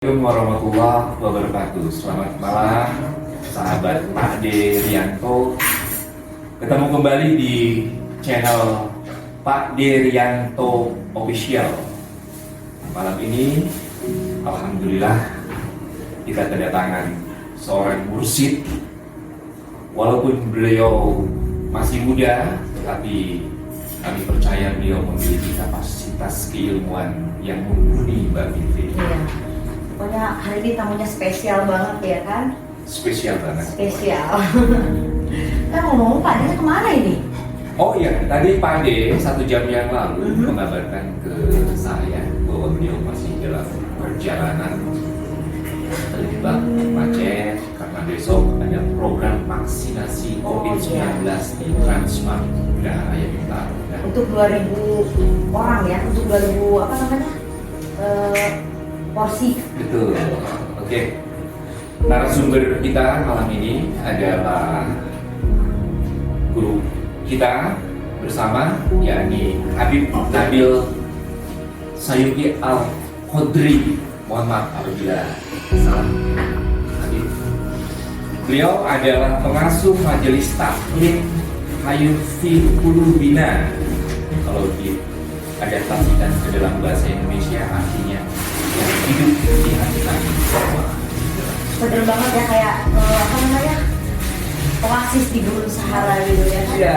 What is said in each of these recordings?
Assalamualaikum warahmatullahi wabarakatuh. Selamat malam sahabat Pak D Rianto. Ketemu kembali di channel Pak D Rianto Official. Malam ini alhamdulillah kita kedatangan seorang mursyid. Walaupun beliau masih muda, tetapi kami percaya beliau memiliki kapasitas keilmuan yang mumpuni, Mbak Fitri. Iya. Pokoknya hari ini tamunya spesial banget ya kan? Spesial banget. Spesial. Ngomong Pak D kemana ini? Oh iya, tadi Pak D 1 jam yang lalu mengabarkan ke saya bahwa beliau masih dalam perjalanan terjebak macet karena besok ada program vaksinasi COVID-19 di Transmart Geraha Raya Bintaro. Untuk 2000 orang ya, untuk 2000 apa namanya? Porsi. Betul. Oke. Narasumber kita malam ini adalah guru kita bersama, yakni Habib Nabil Sayuki Al-Khodri. Mohon maaf apabila salah. Habib. Beliau adalah pengasuh Majelis Taklim Hayufi Kulubina. Kalau diadaptasikan ke dalam bahasa Indonesia artinya yang hidup di hati kami semua. Bener banget ya, kayak apa namanya? Oasis di Gurun Sahara gitu ya. Iya.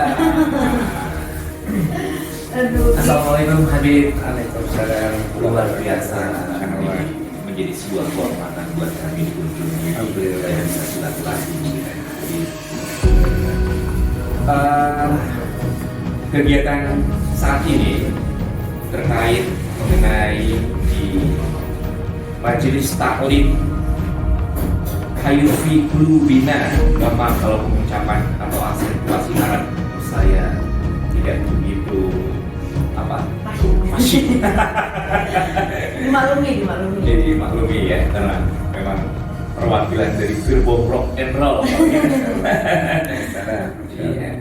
Aduh. Assalamualaikum Habib. Waalaikumsalam. Luar biasa. Karena ini menjadi sebuah kehormatan buat kami dikunjungi. Alhamdulillah yang bisa silaturahmi dengan Habib. Kegiatan saat ini terkait mengenai di Majelis Taklim Hayufi Kulubina. Gampang kalau pengucapan atau asentuasi Arab saya tidak begitu masih dimaklumi. Jadi maklumi ya, karena memang perwakilan dari Gerbong Rock and Roll. Iya.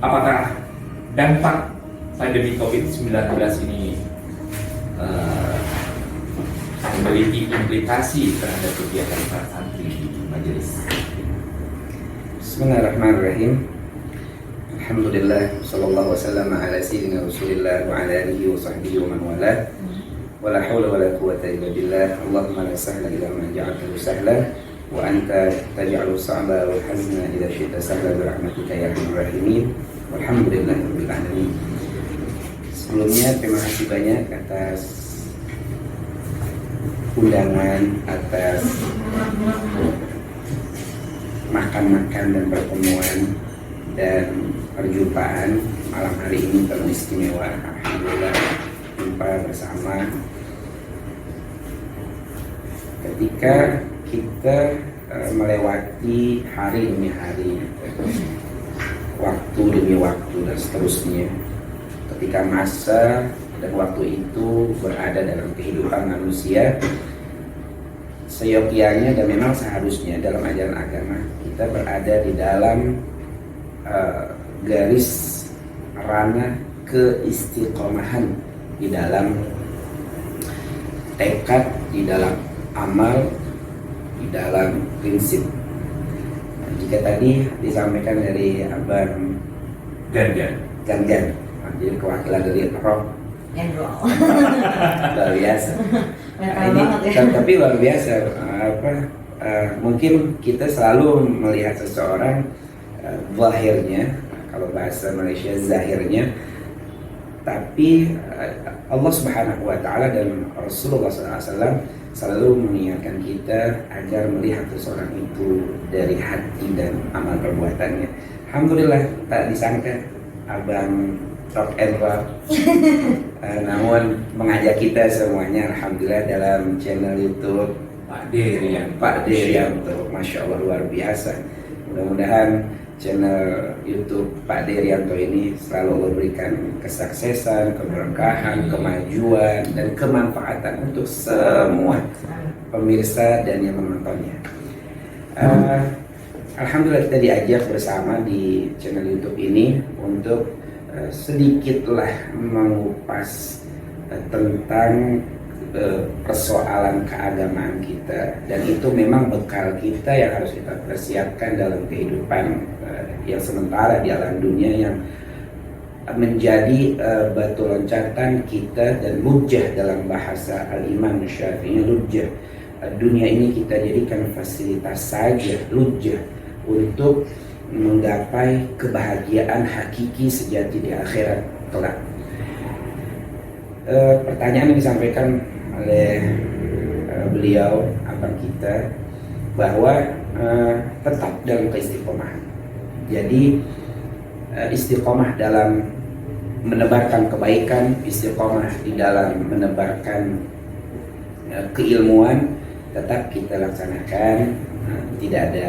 Apakah dampak pandemi COVID-19 ini memiliki implikasi terhadap kegiatan para santri di majelis? Bismillahirrahmanirrahim. Alhamdulillah, sallallahu wasallam ala sayyidina Rasulillah wa ala alihi wa sahbihi wa man wala. Wa la hawla wa la quwwata illa billah. Allahumma la sahla illa ma ja'altahu sahla wa anta taj'alu sa'ba wal hazna idza syi'ta sahla bi rahmatika ya arhamar rahimin. Walhamdulillahirabbil alamin. Sebelumnya terima kasih banyak atas undangan, atas makan-makan dan pertemuan dan perjumpaan malam hari ini terlalu istimewa. Alhamdulillah jumpa bersama ketika kita melewati hari demi hari, waktu demi waktu dan seterusnya. Ketika masa dan waktu itu berada dalam kehidupan manusia, seyogianya dan memang seharusnya dalam ajaran agama kita berada di dalam garis ranah keistiqomahan, di dalam tekad, di dalam amal, di dalam prinsip. Jika tadi disampaikan dari Abang Gangan, jadi kewakilan dari rock and roll. luar biasa. Ini, ya. Tapi luar biasa. Mungkin kita selalu melihat seseorang zahirnya, kalau bahasa Malaysia zahirnya, tapi Allah Subhanahu Wa Taala dan Rasulullah SAW selalu mengingatkan kita agar melihat seseorang itu dari hati dan amal perbuatannya. Alhamdulillah, tak disangka Abang rock and roll namun mengajak kita semuanya alhamdulillah dalam channel YouTube Pak D Rianto. Masya Allah, luar biasa. Mudah-mudahan channel YouTube Pak D Rianto ini selalu memberikan kesuksesan, keberkahan, kemajuan dan kemanfaatan untuk semua pemirsa dan yang menontonnya. Alhamdulillah kita diajak bersama di channel YouTube ini untuk sedikitlah mengupas tentang persoalan keagamaan kita, dan itu memang bekal kita yang harus kita persiapkan dalam kehidupan yang sementara di alam dunia, yang menjadi batu loncatan kita dan lujjah dalam bahasa Al-Imam Syafi'i. Lujjah, dunia ini kita jadikan fasilitas saja, lujjah, untuk menggapai kebahagiaan hakiki sejati di akhirat kelak. Pertanyaan yang disampaikan oleh beliau, abang kita, bahwa tetap dalam keistiqomahan. Jadi istiqomah dalam menebarkan kebaikan, istiqomah di dalam menebarkan keilmuan, tetap kita laksanakan, tidak ada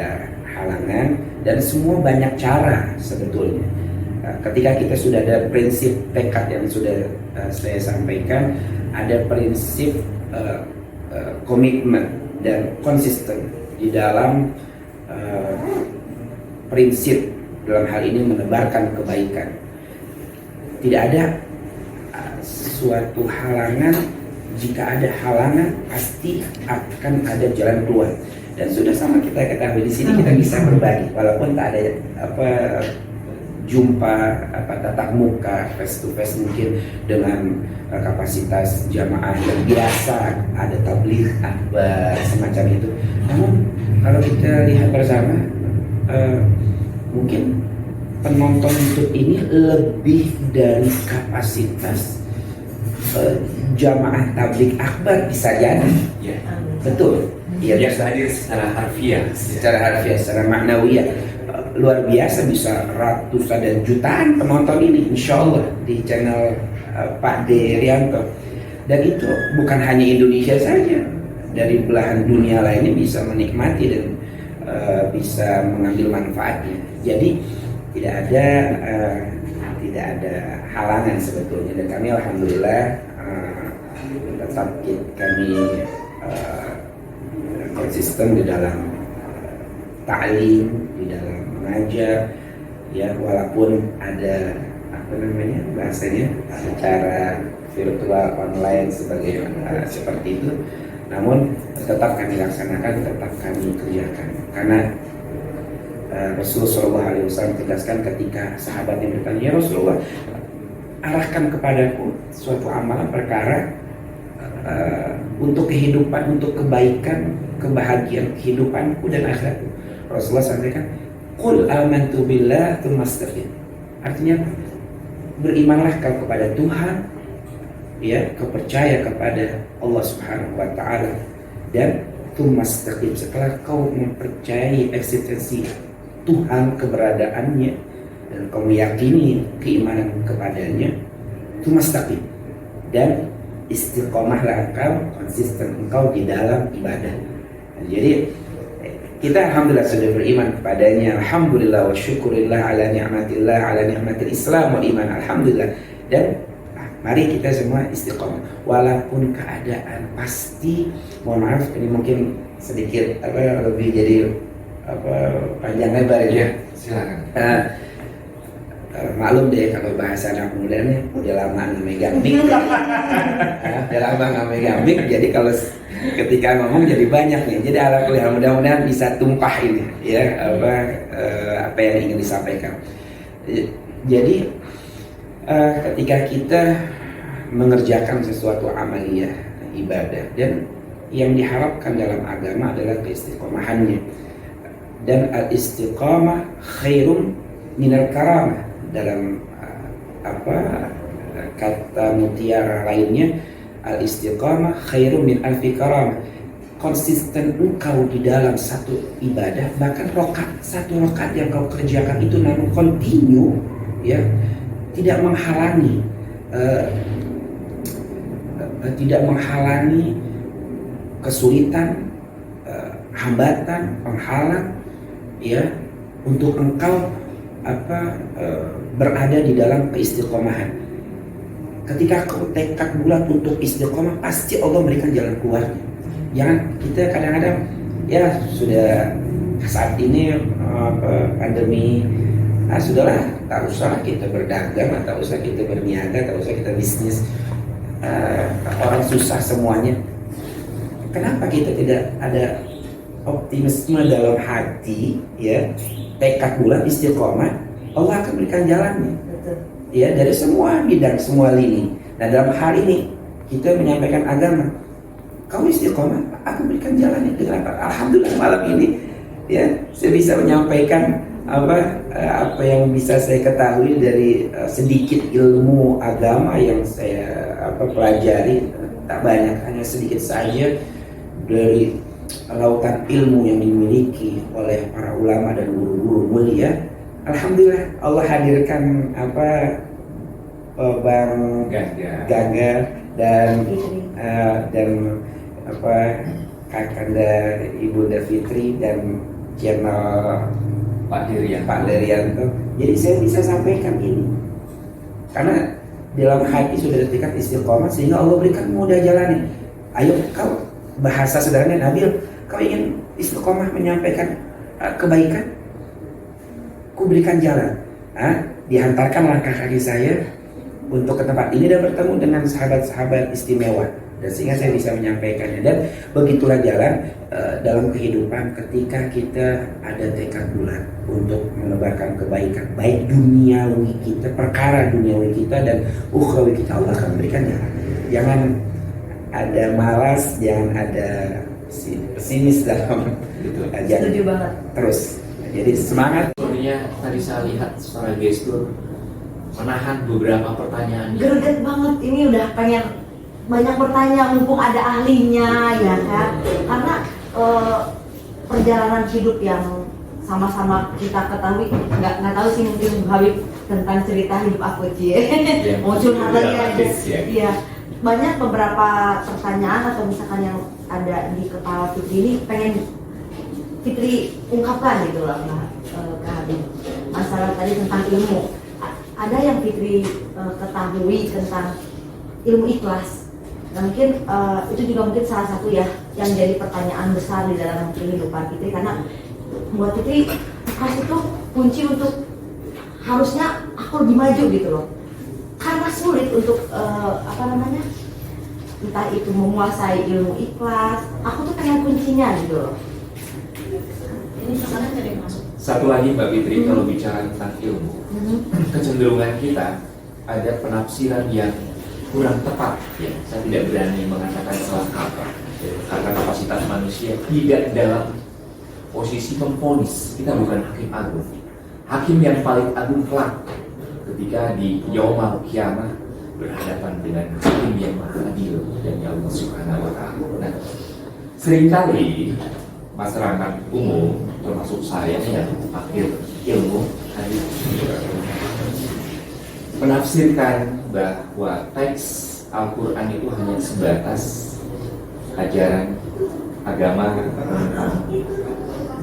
halangan, dan semua banyak cara sebetulnya. Ketika kita sudah ada prinsip tekad yang sudah saya sampaikan, ada prinsip komitmen dan konsisten di dalam prinsip dalam hal ini menebarkan kebaikan. Tidak ada suatu halangan. Jika ada halangan, pasti akan ada jalan keluar. Dan sudah sama kita ketahui di sini, kita bisa berbagi walaupun tak ada jumpa tatap muka face to face mungkin dengan kapasitas jamaah yang biasa, ada tabligh akbar semacam itu. Namun kalau kita lihat bersama, mungkin penonton YouTube ini lebih dari kapasitas jamaah tabligh akbar, bisa jadi. Ya. Betul. Dia hadir secara harfiah, secara maknawiyah. Luar biasa, bisa ratusan dan jutaan penonton ini insya Allah di channel Pak D. Rianto. Dan itu bukan hanya Indonesia saja, dari belahan dunia lainnya bisa menikmati dan bisa mengambil manfaatnya. Jadi tidak ada halangan sebetulnya, dan kami alhamdulillah tetap kami konsisten di dalam ta'lim, di dalam mengajar, ya, walaupun ada bahasanya secara virtual online seperti itu, namun tetap kami laksanakan, tetap kami kerjakan, karena Rasulullah SAW tegaskan ketika sahabatnya bertanya, "Ya Rasulullah, arahkan kepadaku suatu amalan perkara untuk kehidupan, untuk kebaikan, kebahagiaan kehidupanku dan akhiratku." Rasulullah sampaikan, "Qul amantu billah tsumma astaqim." Artinya berimanlah kau kepada Tuhan, ya, kau percaya kepada Allah Subhanahu wa taala, dan tsumma astaqim, setelah kau mempercayai eksistensi Tuhan, keberadaannya, dan kau meyakini keimanan kepadanya, tsumma astaqim, dan istiqomahlah engkau, konsisten engkau di dalam ibadah. Jadi kita alhamdulillah sudah beriman kepadanya, alhamdulillah wa syukurillah ala ni'matillah, ala ni'matil Islam wal iman, alhamdulillah. Dan mari kita semua istiqomah walaupun keadaan pasti, mohon maaf ini mungkin sedikit lebih jadi panjang lebar ya. Silakan. Maklum deh kalau bahasa anak mudanya udah lama nggak megang mic. Udah lama nggak megang mic, jadi kalau ketika ngomong jadi banyak nih. Jadi alhamdulillah, mudah-mudahan bisa tumpah ini ya apa yang ingin disampaikan. Jadi ketika kita mengerjakan sesuatu amaliyah ibadah, dan yang diharapkan dalam agama adalah keistiqomahannya, dan al-istiqamah khairum minal karamah. Dalam kata mutiara lainnya, al-istiqamah khairum min alfi karamah. Konsisten engkau di dalam satu ibadah, bahkan satu rakaat yang kau kerjakan itu namun continue, ya, tidak menghalangi kesulitan, hambatan, penghalang, ya, untuk engkau berada di dalam keistiqomahan. Ketika kau tekad bulat untuk istiqomah, pasti Allah berikan jalan keluarnya. Jangan kita kadang-kadang, ya sudah saat ini pandemi, sudahlah, tak usah kita berdagang, tak usah kita berniaga, tak usah kita bisnis. orang susah semuanya. Kenapa kita tidak ada optimisme dalam hati, ya, tekad bulat, istiqomah, Allah akan berikan jalannya. Betul. Ya, dari semua bidang, semua lini. Nah, dalam hal ini kita menyampaikan agama, kamu istiqomah, aku berikan jalannya dengan apa? Alhamdulillah malam ini, ya, saya bisa menyampaikan apa yang bisa saya ketahui dari sedikit ilmu agama yang saya pelajari, tak banyak, hanya sedikit saja dari lautan ilmu yang dimiliki oleh para ulama dan guru-guru mulia. Alhamdulillah Allah hadirkan Bang Gaga dan Kakanda Ibunda Fitri dan channel Pak Derianto. Jadi saya bisa sampaikan ini karena dalam hati sudah dekat istiqomah, sehingga Allah berikan mudah jalannya. Ayo kau, bahasa sederhana Nabil, kau ingin istiqomah menyampaikan kebaikan, ku berikan jalan. Dihantarkan langkah kaki saya untuk ke tempat ini dan bertemu dengan sahabat-sahabat istimewa, dan sehingga saya bisa menyampaikannya. Dan begitulah jalan dalam kehidupan ketika kita ada tekad bulat untuk menebarkan kebaikan, baik duniawi kita, perkara duniawi kita dan ukhrawi kita, Allah akan berikan jalan. Jangan ada malas, jangan ada pesimis dalam jalan. Setuju banget. Terus, jadi semangat. Sebenarnya tadi saya lihat secara gestur menahan beberapa pertanyaan. Greget banget, ini udah pengen banyak bertanya, mumpung ada ahlinya, ya kan? Karena perjalanan hidup yang sama-sama kita ketahui, nggak tahu sih, mungkin Habib tentang cerita hidup aku cie, mau curhat lagi aja. Iya, banyak beberapa pertanyaan atau misalkan yang ada di kepala Fitri ini pengen Fitri ungkapkan gitu loh, Kak Habib. Masalah tadi tentang ilmu, ada yang Fitri ketahui tentang ilmu ikhlas. Dan mungkin itu juga mungkin salah satu ya yang jadi pertanyaan besar di dalam kehidupan Fitri, karena buat Fitri ikhlas itu kunci untuk harusnya aku lebih maju gitu loh. Karena sulit untuk entah itu menguasai ilmu ikhlas, aku tuh pengen kuncinya gitu loh. Ini sekarang ada yang masuk. Satu lagi Mbak Fitri, kalau bicara tentang ilmu, kecenderungan kita ada penafsiran yang kurang tepat, ya. Saya tidak berani mengatakan salah kata, ya. Karena kapasitas manusia tidak dalam posisi memvonis. Kita bukan hakim agung. Hakim yang paling agung kelak ketika di Yaumul Qiyamah berhadapan dengan hakim yang maha adil dan Allah Subhanahu wa Ta'ala. Nah, seringkali masyarakat umum termasuk saya yang akhir ilmu hadis menafsirkan bahwa teks Al-Quran itu hanya sebatas ajaran agama tentang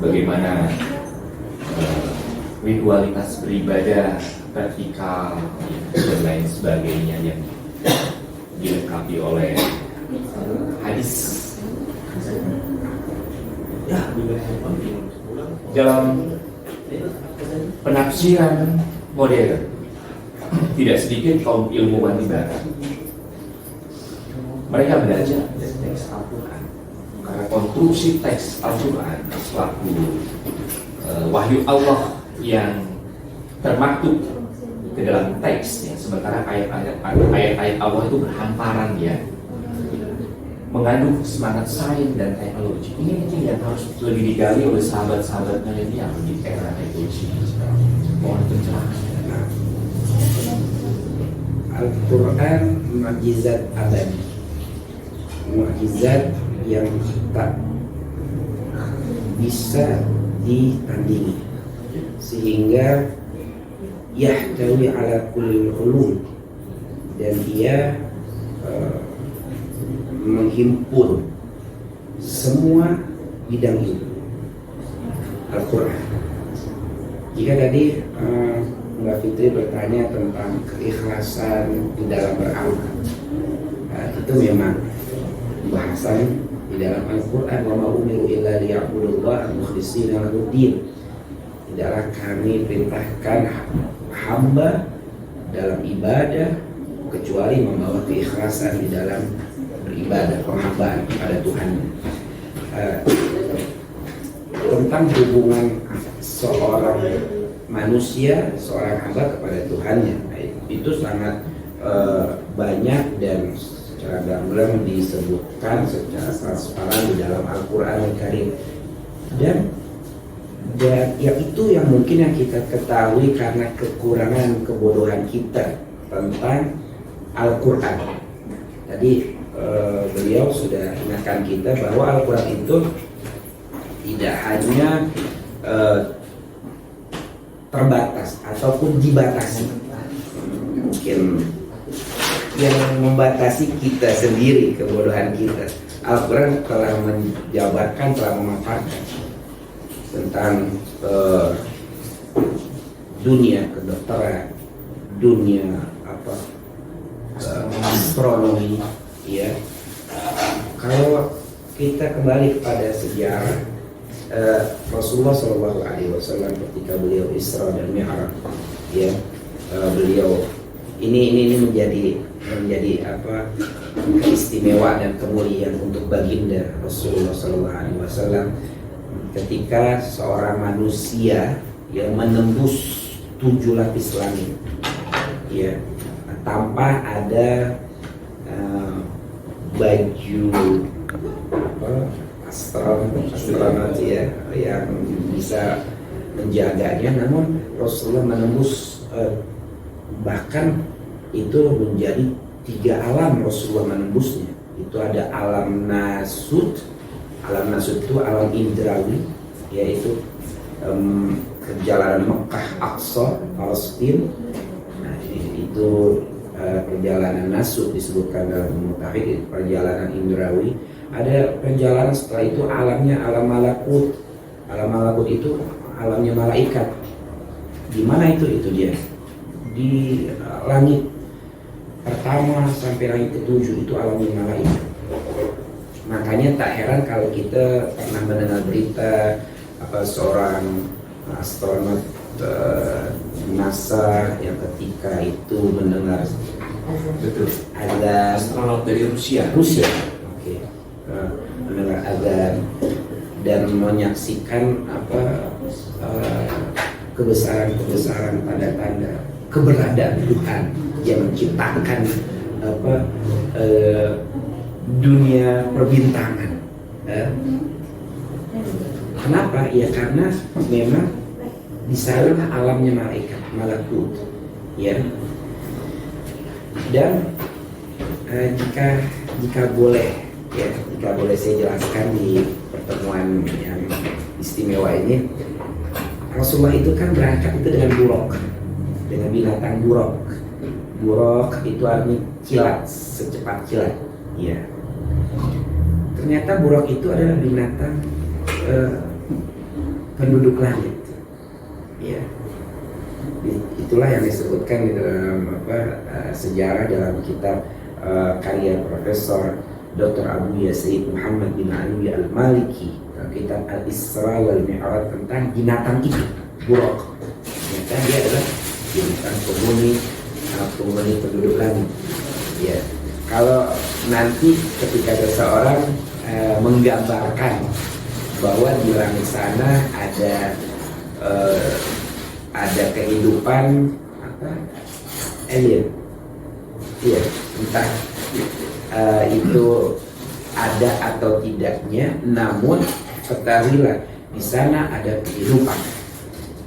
bagaimana ritualitas beribadah vertikal dan lain sebagainya yang dilengkapi oleh hadis. Dalam penafsiran modern, tidak sedikit kaum ilmuwan di barat mereka belajar dari teks Al-Quran, karena konstruksi teks Al-Quran selaku wahyu Allah yang termaktub ke dalam teksnya, sementara ayat-ayat Allah itu berhamparan, ya, mengandung semangat sains dan teknologi. Ini mungkin yang harus lebih digali oleh sahabat-sahabat milenial di era teknologi sekarang. Mohon pencerahan. Al-Quran mukjizat abadi, mukjizat yang tak bisa ditandingi, sehingga yahtawi ala kulli ulum, dan dia menghimpun semua bidang ilmu Al-Quran. Jika tadi Mbak Fitri bertanya tentang keikhlasan di dalam beramal, itu memang bahasan di dalam Al-Quran, wa ma umiru illa liya'budullaha mukhlishina lahuddin. Tidaklah kami perintahkan hamba dalam ibadah kecuali membawa keikhlasan di dalam beribadah, penghambaan kepada Tuhan. Tentang hubungan seorang manusia, seorang hamba kepada Tuhannya, itu sangat banyak dan secara gamblang disebutkan secara transparan di dalam Al-Quran Al-Karim. Dan ya itu yang mungkin yang kita ketahui karena kekurangan kebodohan kita tentang Al-Quran. Tadi beliau sudah ingatkan kita bahwa Al-Quran itu tidak hanya terbatas ataupun dibatasi. Mungkin yang membatasi kita sendiri, kebodohan kita. Al-Quran telah menjabarkan, telah memaparkan tentang dunia kedokteran, dunia astronomi, ya. Kalau kita kembali kepada sejarah Rasulullah SAW ketika beliau Isra dan Mi'raj, ya, beliau ini menjadi keistimewaan dan kemuliaan untuk baginda Rasulullah SAW ketika seorang manusia yang menembus 7 lapis langit, ya, tanpa ada baju astronot ya yang bisa menjaganya, namun Rasulullah menembus bahkan itu menjadi 3 alam Rasulullah menembusnya. Itu ada alam nasut. Alam nasut itu alam indrawi, yaitu perjalanan Mekah Aqsa Palestina. Nah, itu perjalanan nasut disebutkan dalam Mutahid, perjalanan indrawi. Ada perjalanan setelah itu alamnya alam malakut. Alam malakut itu alamnya malaikat. Di mana itu? Itu dia di langit pertama sampai langit ke-7 itu alamnya malaikat. Makanya tak heran kalau kita pernah mendengar berita seorang astronot NASA yang ketika itu mendengar ada astronot dari Rusia. Oke. Mendengar azan dan menyaksikan kebesaran tanda-tanda keberadaan Tuhan yang menciptakan dunia perbintangan. Kenapa? Ya karena memang di sana alamnya malaikat, malakut, ya. Dan jika boleh saya jelaskan di pertemuan yang istimewa ini, Rasulullah itu kan berangkat itu dengan buruk, dengan binatang buruk. Buruk itu artinya kilat, secepat kilat, ya. Ternyata buruk itu adalah binatang penduduk langit, ya. Itulah yang disebutkan di dalam sejarah dalam kitab karya Profesor Dr. Abu Yazid Muhammad bin Ali Al-Maliki, kitab Al-Isra wal Mi'raj, tentang binatang itu, buruk. Ternyata dia adalah binatang penghuni penduduk langit, ya. Kalau nanti ketika seseorang menggambarkan bahwa di langit sana ada kehidupan alien, ya, entah itu ada atau tidaknya, namun ketahuilah di sana ada kehidupan,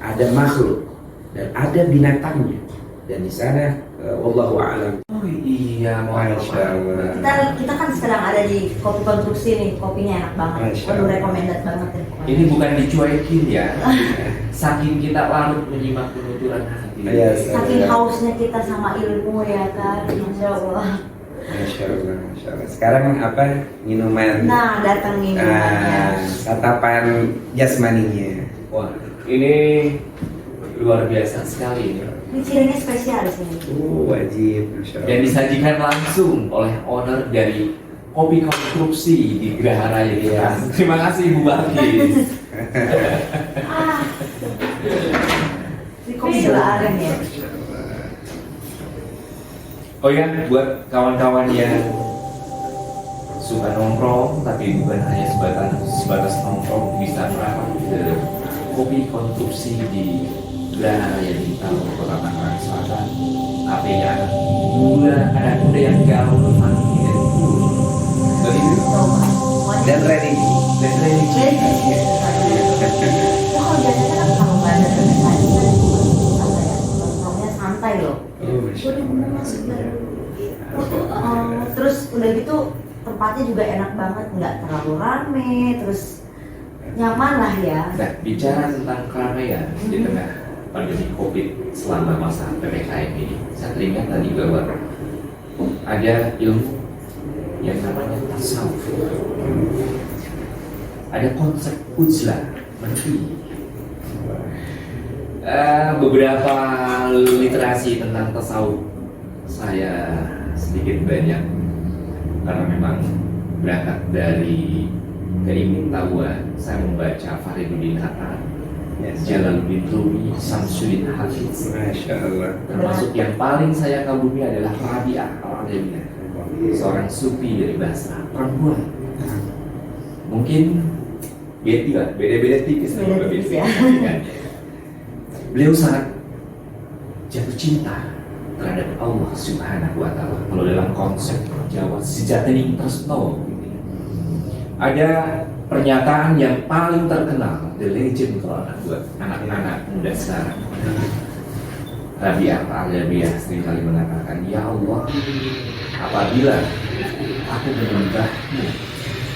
ada makhluk dan ada binatangnya, dan di sana wallahu a'lam. Oh iya, Masya Allah. Kita kan sedang ada di kopi konstruksi nih, kopinya enak banget. Waduh, recommended banget ya. Ini bukan dicuekin ya. Saking kita larut menyimak penuturan hati. Saking hausnya kita sama ilmu ya kan, Masya Allah. Masya Allah. Sekarang apa minuman? Nah, datang minumannya. Santapan jasmaninya. Wah, ini luar biasa sekali. Ini cirinya spesial di sini. Wajib, Masya Allah. Dan disajikan langsung oleh owner dari Kopi Konstruksi di Geraha Raya kita. Terima kasih Ibu Balkis. Ini kopi gula aren ya. Oh ya, buat kawan-kawan yang suka nongkrong tapi bukan hanya sebatas nongkrong, bisa merapat ke kopi konstruksi di Geraha Raya Bintaro, Kota Tangerang Selatan. Artinya anak muda yang gaul, anaknya begitu Dan ready. dan ready. Kalau biasanya kan kalau nggak ada kebiasaan apa ya, nongkrongnya santai loh. Udah bener masuk baru. Terus udah gitu tempatnya juga enak banget, nggak terlalu rame, terus nyaman lah ya. Nah, bicara tentang keramaian di tengah pandemi COVID selama masa PPKM ini, saya teringat tadi bahwa ada ilmu yang namanya tasawuf. Ada konsep uzlah, menepi. Beberapa literasi tentang tasawuf saya sedikit banyak, karena memang berangkat dari keingintahuan. Saya membaca Fariduddin Hatta, Jalaluddin Rumi, Samsuddin Hafiz. Masya Allah. Termasuk yang paling saya kagumi adalah Rabi'ah al-Adawiyah, seorang sufi dari Basra, perempuan. Mungkin beda-beda tipis Beda tipis ya. Beliau sangat jatuh cinta terhadap Allah Subhanahu wa Ta'ala. Kalau dalam konsep Jawa, sejatining tresno, ada pernyataan yang paling terkenal, the legend kalau buat anak-anak muda sekarang. Rabi'ah al-Adawiyah seringkali mengatakan, ya Allah, apabila aku menyembahmu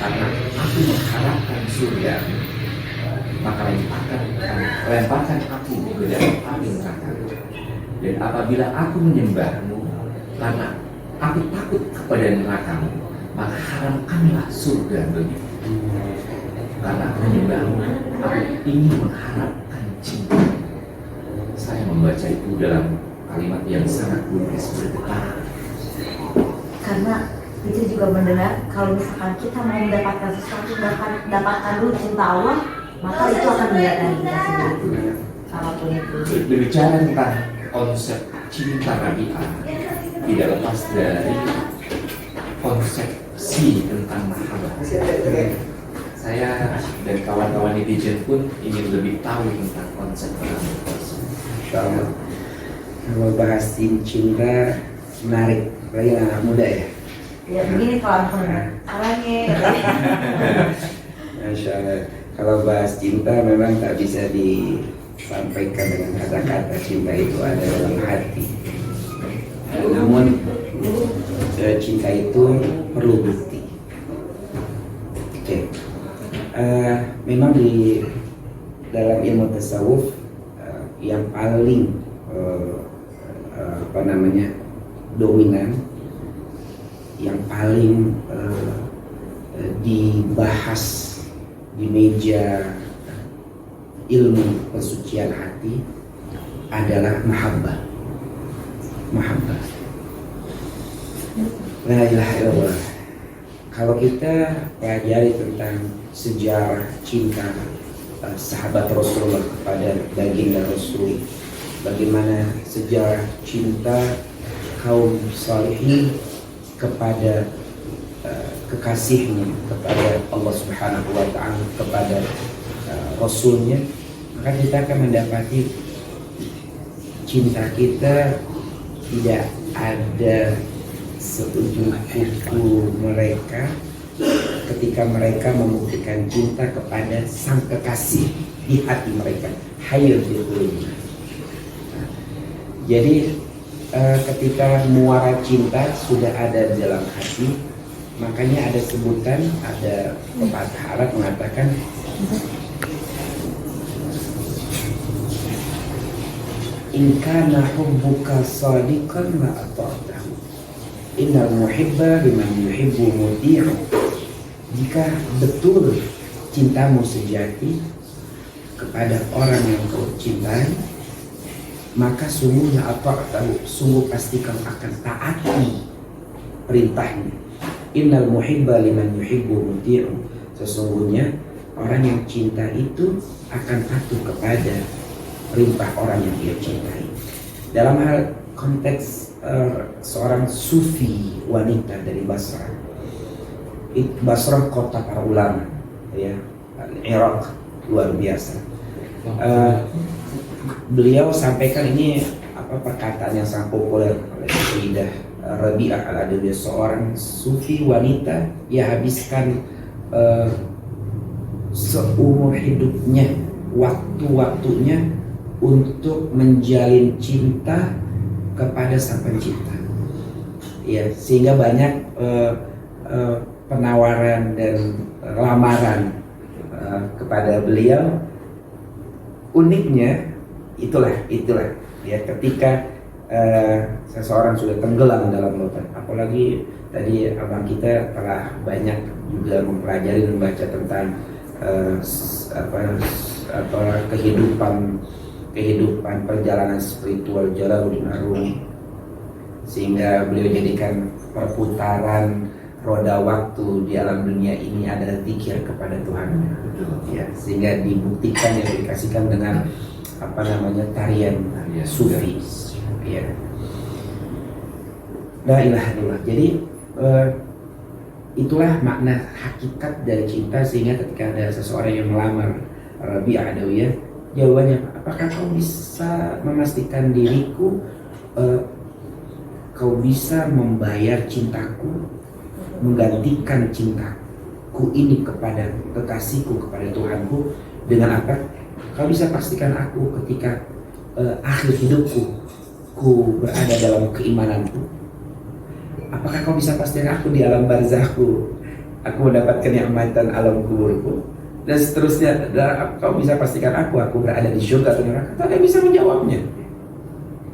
karena aku mengharapkan surga, maka lemparkan aku ke dalam api neraka. Dan apabila aku menyembahmu karena aku takut kepada nerakamu, maka haramkanlah surga bagiku. Karena aku menyembahmu, aku ingin mengharapkan cinta. Saya membaca itu dalam kalimat yang sangat logis, bergetar. Karena itu juga mendengar kalau misalkan kita mau mendapatkan sesuatu, dapatkan dulu cinta Allah, maka itu akan mendatangkan kita sendiri. Apapun itu. Berbicara tentang konsep cinta Rabi'ah, tidak lepas dari konsepsi tentang mahabbah. Saya dan kawan-kawan netizen pun ingin lebih tahu tentang konsep mahabbah. Insya Allah. Kalau bahas cinta menarik, apalagi anak muda ya. Ya begini kalau aku salahnya. Masya Allah. Kalau bahas cinta memang tak bisa disampaikan dengan kata-kata. Cinta itu ada dalam hati. Namun cinta itu perlu bukti. Oke. Memang di dalam ilmu tasawuf yang paling dominan, yang paling dibahas di meja ilmu pensucian hati adalah mahabbah. La ilaha illallah. Kalau kita pelajari tentang sejarah cinta sahabat Rasulullah kepada baginda Rasul, bagaimana sejarah cinta kaum salihin kepada kekasihnya, kepada Allah Subhanahu wa Ta'ala, kepada Rasulnya, maka kita akan mendapati cinta kita tidak ada seujung kuku mereka ketika mereka membuktikan cinta kepada sang kekasih di hati mereka. Hayyul fil qulub. Jadi ketika muara cinta sudah ada di dalam hati, makanya ada sebutan, ada pepatah Arab mengatakan in kana hubbuka shadiqan la ata'tahu innal muhibba liman yuhibbu muti'u. Jika betul cintamu sejati kepada orang yang kau cintai, maka sungguhnya sungguh pasti kau akan taati perintahnya. Innal muhibba liman yuhibbu muti'u. Sesungguhnya orang yang cinta itu akan patuh kepada perintah orang yang dia cintai. Dalam hal konteks seorang sufi wanita dari Basra. Basra kota para ulama, ya, Irak, luar biasa. Beliau sampaikan ini perkataan yang sangat populer oleh Sayyidah Rabi'ah al-Adawiyah, seorang sufi wanita yang habiskan seumur hidupnya, waktu-waktunya untuk menjalin cinta kepada sang pencipta, ya, sehingga banyak penawaran dan lamaran kepada beliau. Uniknya itulah ya, ketika seseorang sudah tenggelam dalam lautan, apalagi tadi abang kita telah banyak juga mempelajari dan membaca tentang kehidupan perjalanan spiritual Jalaluddin Ar-Rumi, sehingga beliau jadikan perputaran roda waktu di alam dunia ini adalah zikir kepada Tuhan, ya, sehingga dibuktikan, yang dikasihkan dengan tarian sufi, ya. La ilaha illallah. Jadi itulah makna hakikat dari cinta, sehingga ketika ada seseorang yang melamar Rabi'ah Adawiyah, jawabannya, apakah kau bisa memastikan diriku, kau bisa membayar cintaku, menggantikan cintaku ini kepada kekasihku, kepada Tuhanku dengan apa? Kau bisa pastikan aku ketika akhir hidupku, ku berada dalam keimananku. Apakah kau bisa pastikan aku di alam barzahku, aku mendapatkan kenikmatan alam kuburku, dan seterusnya. Dan kau bisa pastikan aku berada di surga atau neraka? Kau tidak bisa menjawabnya.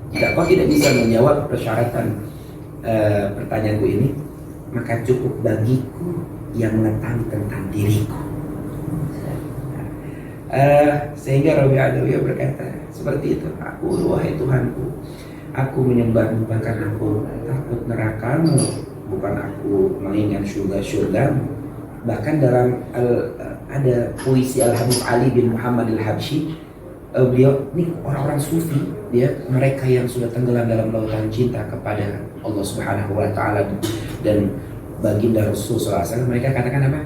Jika kau tidak bisa menjawab persyaratan pertanyaanku ini, maka cukup bagiku yang mengetahui tentang diriku. Sehingga Rabi'ah Adawiyah berkata seperti itu, wahai Tuhanku, aku menyembahmu bahkan aku takut nerakamu, bukan aku mengingat surga-surgamu. Bahkan dalam ada puisi Al-Habib Ali bin Muhammad Al-Habsyi, beliau ini orang-orang sufi, dia mereka yang sudah tenggelam dalam lautan cinta kepada Allah Subhanahu wa Ta'ala dan baginda Rasul SAW. Mereka katakan apa?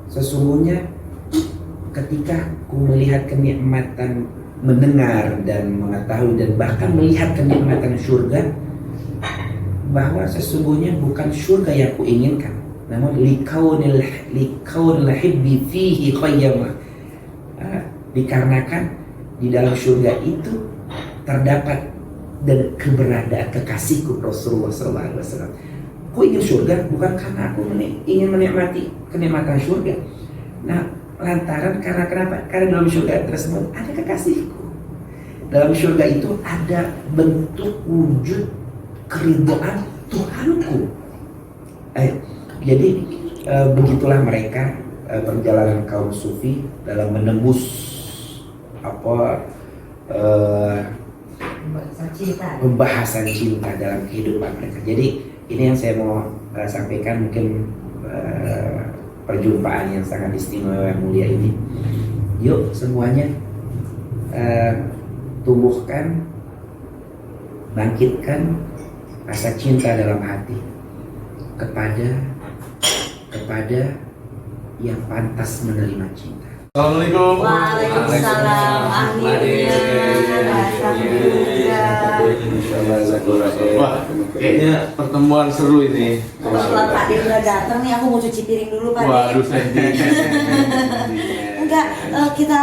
Sesungguhnya ketika ku melihat kenikmatan mendengar dan mengetahui dan bahkan melihat kenikmatan surga, bahwa sesungguhnya bukan surga yang ku inginkan, namun likaunil hibbi fihi qayyama, dikarenakan di dalam surga itu terdapat dan keberadaan kekasihku Rasulullah SAW. Ku ingin surga bukan karena aku ingin menikmati kenikmatan surga, nah, lantaran karena kenapa? Karena dalam surga tersebut ada kekasihku. Dalam surga itu ada bentuk wujud keridhaan Tuhanku. Jadi begitulah mereka perjalanan kaum sufi dalam menembus pembahasan cinta dalam kehidupan mereka. Jadi ini yang saya mau sampaikan, mungkin perjumpaan yang sangat istimewa yang mulia ini. Yuk semuanya tumbuhkan, bangkitkan rasa cinta dalam hati kepada yang pantas menerima cinta. Assalamualaikum. Waalaikumsalam. Akhirnya Wah, kayaknya pertemuan seru ini. Kebetulan Pak Dir udah datang nih, aku mau cuci piring dulu Pak Dir. Waduh, Enggak, kita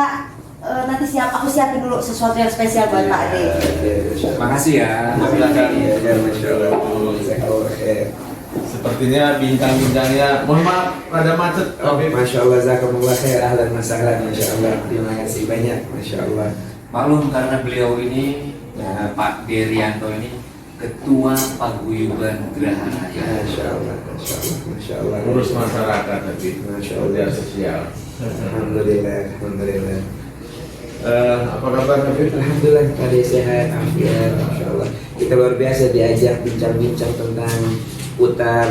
nanti aku siapin dulu sesuatu yang spesial buat Pak Dir. Makasih ya. Sepertinya bintang-bintangnya, mohon maaf, rada macet. Masya Allah, zakumullah khair, ahlan masahlan, Masya Allah. Terima kasih banyak, Masya Allah. Maklum karena beliau ini, Pak Derianto ini Ketua Paguyuban Geraha Raya. Masya Allah, Masya Allah, Masya Allah. Urus masyarakat tapi, Masya kerja Allah. sosial. Alhamdulillah, Alhamdulillah. Apa kabar Habib? Alhamdulillah, tadi sehat, afiat, Masya Allah. Kita luar biasa diajak bincang-bincang tentang putar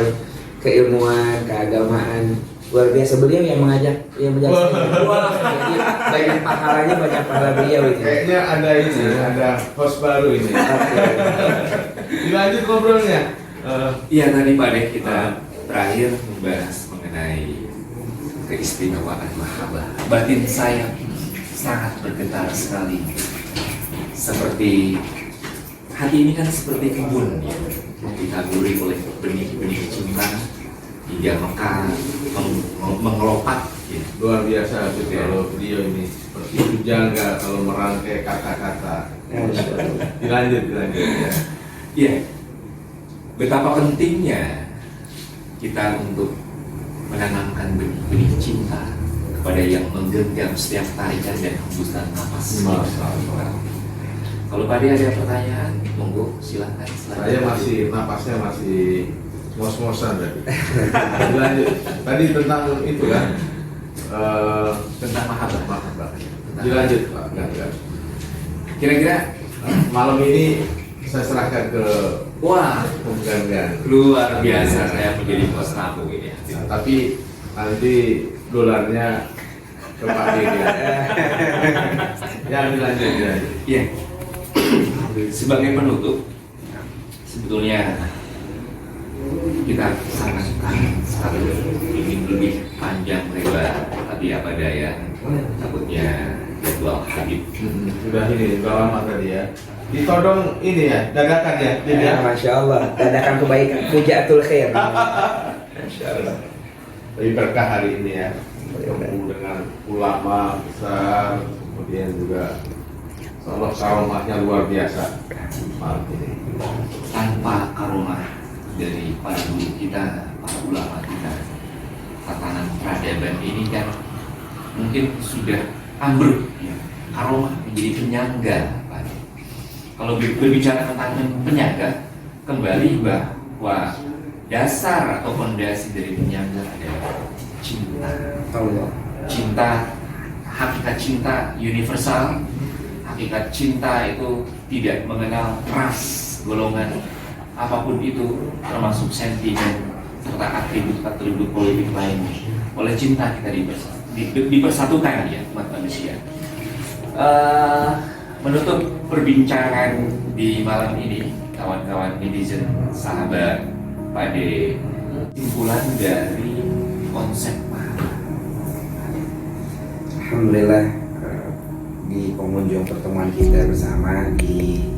keilmuan, keagamaan luar biasa. Beliau yang menjelaskan. Wah, jadi banyak pahalanya, banyak pahala beliau itu. Kayaknya ada ini, ada host baru ini. Dilanjut ngobrolnya. Iya tadi Pak Dek kita terakhir membahas mengenai keistimewaan mahabbah. Batin saya sangat bergetar sekali. Seperti hati ini kan seperti kebun ya, ditaburi oleh benih-benih cinta hingga mekar mengelopak ya. Luar biasa gitu kalau beliau ini seperti pujangga kalau merangkai kata-kata. Dilanjut ya. Iya, betapa pentingnya kita untuk menanamkan benih-benih cinta kepada yang menggenggam setiap tarikan dan hembusan nafas. Kalau Pak Ade ada pertanyaan, monggo silakan. Saya masih napasnya masih ngos-ngosan tadi. Dilanjut. Tadi tentang itu kan tentang mahabbah. Dilanjut Pak. Enggak. Kira-kira Malam ini saya serahkan ke wah penggantian. luar biasa, saya menjadi bos kamu ini. Nah, tapi nanti dolarnya ke Pak Dede. Ya dilanjut. Iya. Sebagai penutup, sebetulnya kita sangat ingin lebih panjang lebar, tapi apa daya, takutnya jadwal Habib. Sudah ini udah lama tadi ya. Ditodong ini ya, dadakan ya. Jadi ya. Masya Allah, dadakan kebaikan, fujatul khair. Masya Allah. Lebih berkah hari ini ya. Bertemu dengan ulama besar, kemudian juga Allah karomahnya luar biasa malam ini. Tanpa karomah dari para guru kita, para ulama kita, tatanan peradaban ini kan mungkin sudah ambruk ya. Karomah menjadi penyangga Pak. Kalau berbicara tentang penyangga, kembali bahwa dasar atau fondasi dari penyangga adalah cinta. Allah. Cinta, hakikat cinta universal. Hakikat cinta itu tidak mengenal ras, golongan, apapun itu, termasuk sentimen serta atribut politik lainnya. Oleh cinta kita dipersatukan ya umat manusia. Menutup perbincangan di malam ini, kawan-kawan netizen, sahabat Pak De, simpulan dari konsep mahabbah. Alhamdulillah, di pengunjung pertemuan kita bersama di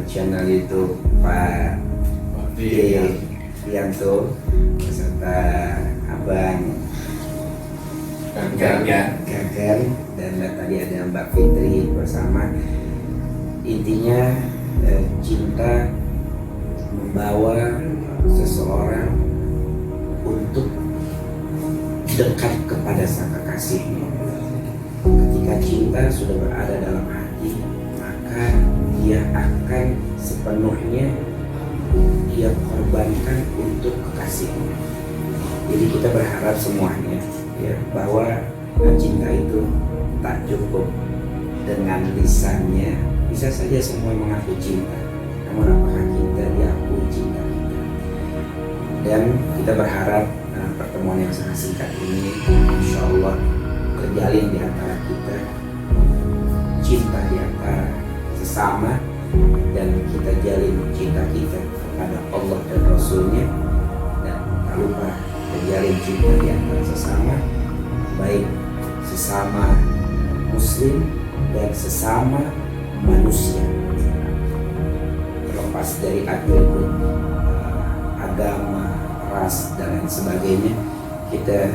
channel YouTube Pak Dianto beserta Abang Gagan dan tadi ada Mbak Fitri bersama. Intinya cinta membawa seseorang untuk dekat kepada sang kekasihnya. Ketika cinta sudah berada dalam hati, maka dia akan sepenuhnya dia korbankan untuk kekasihnya. Jadi kita berharap semuanya ya bahwa cinta itu tak cukup dengan lisannya. Bisa saja semua mengaku cinta, namun apakah kita diakui cinta kita? Dan kita berharap pertemuan yang sangat singkat ini, insya Allah terjalin di antara kita cinta di antara sesama, dan kita jalin cinta kita kepada Allah dan Rasulnya, dan tak lupa terjalin cinta di antara sesama, baik sesama muslim dan sesama manusia, terlepas dari atribut agama, ras dan lain sebagainya. Kita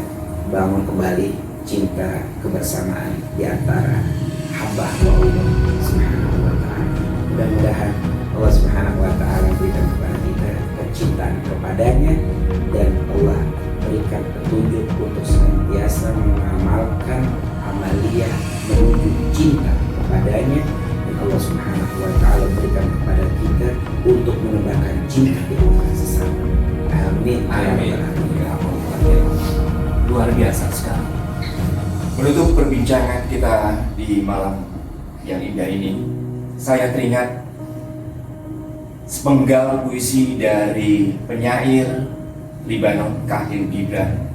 bangun kembali cinta kebersamaan di antara hamba Allah Subhanahu wa ta'ala. Mudah-mudahan Allah Subhanahu wa ta'ala berikan kepada kita kecintaan kepadanya, dan Allah berikan petunjuk untuk senantiasa mengamalkan amaliyah menuju cinta kepadanya, dan Allah Subhanahu wa ta'ala berikan kepada kita untuk menebarkan cinta di antara sesama. Amin. Amin. Luar biasa sekali. Menutup perbincangan kita di malam yang indah ini, saya teringat sepenggal puisi dari penyair Libanon, Khalil Gibran.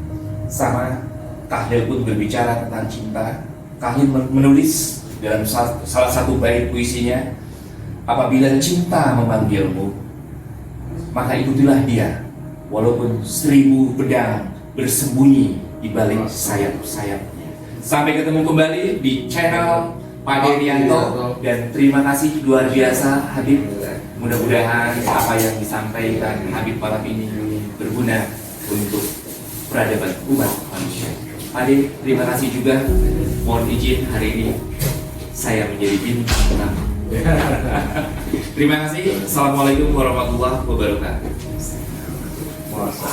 Sama Khalil pun berbicara tentang cinta. Khalil menulis dalam salah satu bait puisinya, apabila cinta memanggilmu, maka ikutilah dia, walaupun 1000 pedang bersembunyi di balik sayap-sayapnya. Sampai ketemu kembali di channel Pak Derianto, dan terima kasih luar biasa Habib. Mudah-mudahan apa yang disampaikan Habib malam ini berguna untuk peradaban umat manusia. Pak De, terima kasih juga. Mohon izin hari ini saya menjadi bintang tamu. Terima kasih. Assalamualaikum warahmatullahi wabarakatuh. Masa